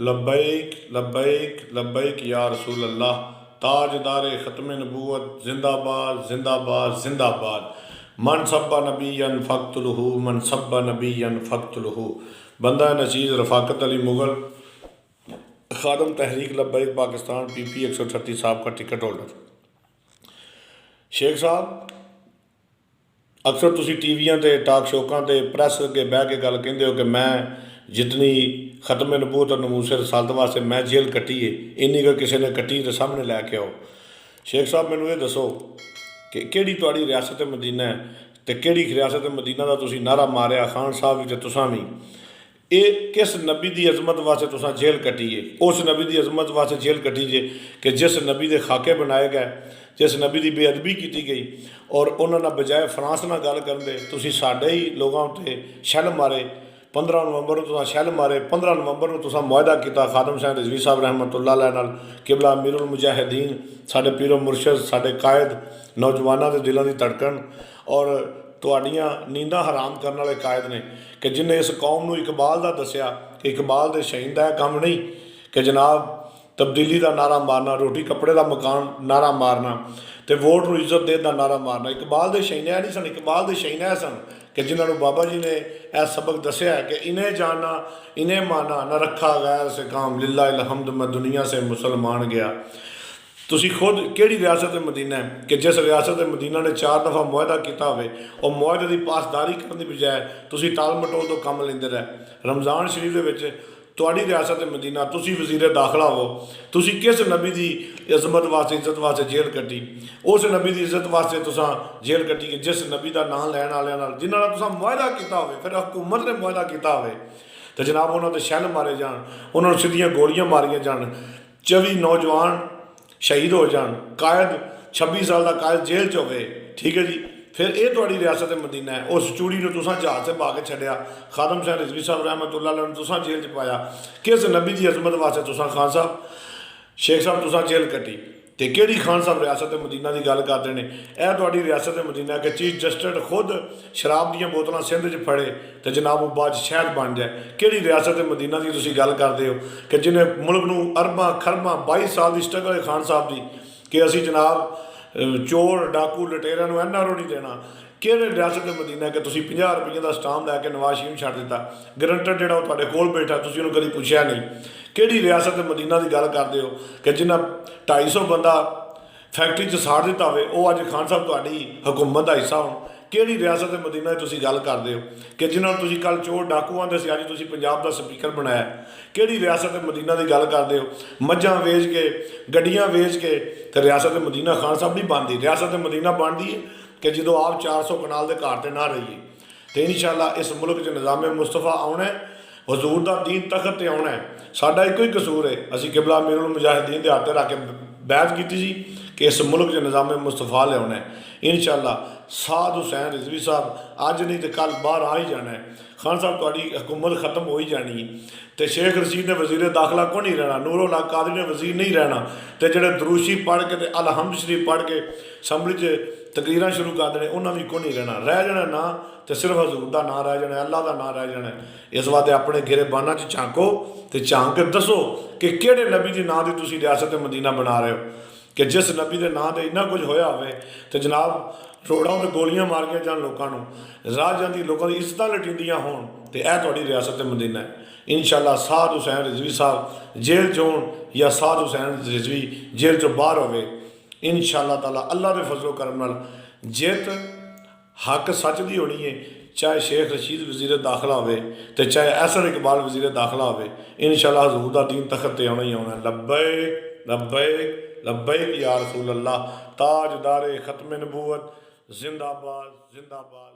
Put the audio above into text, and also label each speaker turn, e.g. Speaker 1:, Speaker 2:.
Speaker 1: लब्बैक लब्बैक लब्बैक या रसूल अल्लाह। ताजदार ख़त्म नबूवत जिंदाबाद जिंदाबाद जिंदाबाद। मन सब्बा नबीयन फ़क़्तुलहू मन सब्बा नबीयन फ़क़्तुलहू। बंदा नजीज़ रफ़ाकत अली मुगल खादम तहरीक लब्बैक पाकिस्तान PP 138 साहब का टिकट होल्डर। शेख साहब अक्सर तुसी टीवियां ते टाक शोकां ते प्रैस अगे बह के गल कहिंदे हो कि मैं जितनी खत्म नबूवत और नमूसे रसालत वास्ते मैं जेल कट्टी है इन्नी को किसी ने कट्टी तो सामने लैके आओ। शेख साहब मैनू ये दसो कि केड़ी तुहाड़ी रियासत मदीना है तो केड़ी रियासत मदीना का तुसी नारा मारिया खान साहब भी तुसां भी ये किस नबी की अजमत वास्ते तुसां जेल कट्टी है? उस नबी की अजमत वास्ते जेल कट्टी जे कि जिस नबी के खाके बनाए गए, जिस नबी की बेअदबी की गई और उन्होंने बजाय फ्रांस नाल गल करते तुसीं साडे ही लोगों उत्ते शैल मारे। 15 नवंबर को तुसां शैल मारे, 15 नवंबर को तुसां मुआहदा किया खादम हुसैन रिजवी साहब रहमतुल्लाह अलैह नाल। किबला अमीरुल मुजाहिदीन साडे पीरो मुर्शद साडे कायद नौजवानों के दिलों की धड़कन और तुहाड़ियां नींदां हराम करने वाले कायद ने कि जिन्हें इस कौम नूं इकबाल का दसिया कि इकबाल के शहीद का काम नहीं कि जनाब तब्दीली का नारा मारना, रोटी कपड़े का मकान नारा मारना तो वोट नूं इज्जत देने का नारा मारना। इकबाल के शहीद नहीं सन, इकबाल के शहीद है सन कि जिन्होंने बाबा जी ने यह सबक दसिया है कि इन्हें जाना इन्हें माना न रखा गैर से काम लिल्लाहिल हम्द मैं दुनिया से मुसलमान गया। तुसी खुद केड़ी रियासत मदीना है कि जिस रियासत मदीना ने 4 दफ़ा मुआहदा किया हो और मुआहदे की पासदारी करने की बजाय तुसी टाल मटोल तो काम लेंदे रहे। रमज़ान शरीफ के विच तुहाड़ी रियासत मदीना तुसी वजीर दाखिला हो, तुसी किस नबी की अजमत वास्ते इज्जत वास्ते जेल कट्टी? उस नबी की इज्जत वास्ते तुसां जेल कट्टी कि जिस नबी का नाम लैन वाले जिन्होंने तुसां मुआहदा किया हो, फिर हुकूमत ने मुआहदा किया हो तो जनाब उन्होंने शैल मारे जान, उन्होंने सीधियां गोलियां मारिया जान, 24 नौजवान शहीद हो जान, कायद 26 साल का कायद जेल च होवे। ठीक है जी, फिर ये तुहाड़ी रियासत मदीना है। उस चूड़ी ने तुसां जहाज से पा के छड्डिया, खादम हुसैन रिजवी साहब रहमतुल्लाह अलैह तुसां जेल च पाया। किस नबी की अजमत वास्ते तुसां खान साहब शेख साहब तुसां जेल कट्टी तो केड़ी खान साहब रियासत मदीना की गल करते हैं? यह तुहाड़ी रियासत मदीना कि चीफ जस्टिस खुद शराब दी बोतलां सिंध च फड़े तो जनाब वो बाद शहर बन जाए। केड़ी रियासत मदीना की तुसीं गल करते हो कि जिन्हें मुल्क नूं अरबां खरबां 22 साल की स्ट्रगल है खान साहब की कि असीं जनाब चोर डाकू लटेरियां नूं NRO नहीं देना। किहड़े रियासत मदीना कि तुसीं 50 रुपये का स्टाम लैके नवाज शरीफ छड्ड दिता, गरंटर जिहड़ा वो तुहाडे कोल बैठा तुसीं उहनूं कदी पुछया नहीं। किहड़ी रियासत मदीना की गल करते हो कि जिन्हें 250 बंदा फैक्ट्री च साड़ दिता हो वो अज खान साहब तुहाडी हुकूमत का हिस्सा होण? किहड़ी रियासत मदीना की तुसीं गल करते हो कि जिन्होंने तुसीं कल चोर डाकू आंदे सी अज तुसीं पंजाब का स्पीकर बनाया? किहड़ी रियासत मदीना की गल करते हो? मझां वेच के गड्डियां वेच के तो रियासत मदीना खान साहब नहीं बनती। रियासत मदीना बनती है कि जो आप 400 कनाल के घर पर ना रहिए तो इंशाअल्लाह इस मुल्क च निज़ाम मुस्तफा आना है, हजूर का दीन तखत पर आना है। साडा एक ही कसूर है, असी किबला अमीरुल मुजाहिदीन के हाथ रख के बैत की सी कि इस मुल्क च निज़ाम मुस्तफा लिया है। इंशाअल्लाह साद हुसैन रिजवी साहब अज नहीं तो कल बाहर आ ही जाना है। खान साहब तुहाडी हुकूमत खत्म हो ही जानी है तो शेख रशीद ने वजीर दाखिला को नहीं रहना, नूरुल हक कादरी ने वजीर नहीं रहना तो जोड़े दरूशी पढ़ के अल हमद शरीफ पढ़ के असैम्बली च तकरीर शुरू कर देने उन्होंने भी को नहीं रहना। रह जाना ना तो सिर्फ हजूर का नाम रह जाना, अल्लाह का नाम रह जाना। इस वास्ते अपने गिरेबाना च झांको तो झांक के दसो कि किहड़े नबी के नाम की तुसीं रियासत मदीना बना रहे हो कि जिस नबी के नाम से इन्ना कुछ होया हो तो जनाब रोडों पर गोलियां मारिया जान, लोगों राह जाती लोगों की इज्जत लटींदियां होण तो यह तुहाडी रियासत मदीना है। इंशाअल्लाह साद हुसैन रिजवी साहब जेल चो या साद हुसैन रिजवी जेल चो बाहर होवे इंशाअल्लाह ताला अल्लाह के फजलो करम नाल जित हक सच की होनी है। चाहे शेख रशीद वजीर दाखिला हो तो चाहे ऐसर इकबाल वजीर दाखिला हो, इंशाअल्लाह हजूर का दीन तखत पर आना ही आना। लब्बैक लब्बैक लब्बैक या रसूल अल्लाह। ताजदार ख़त्म नबूवत जिंदाबाद जिंदाबाद।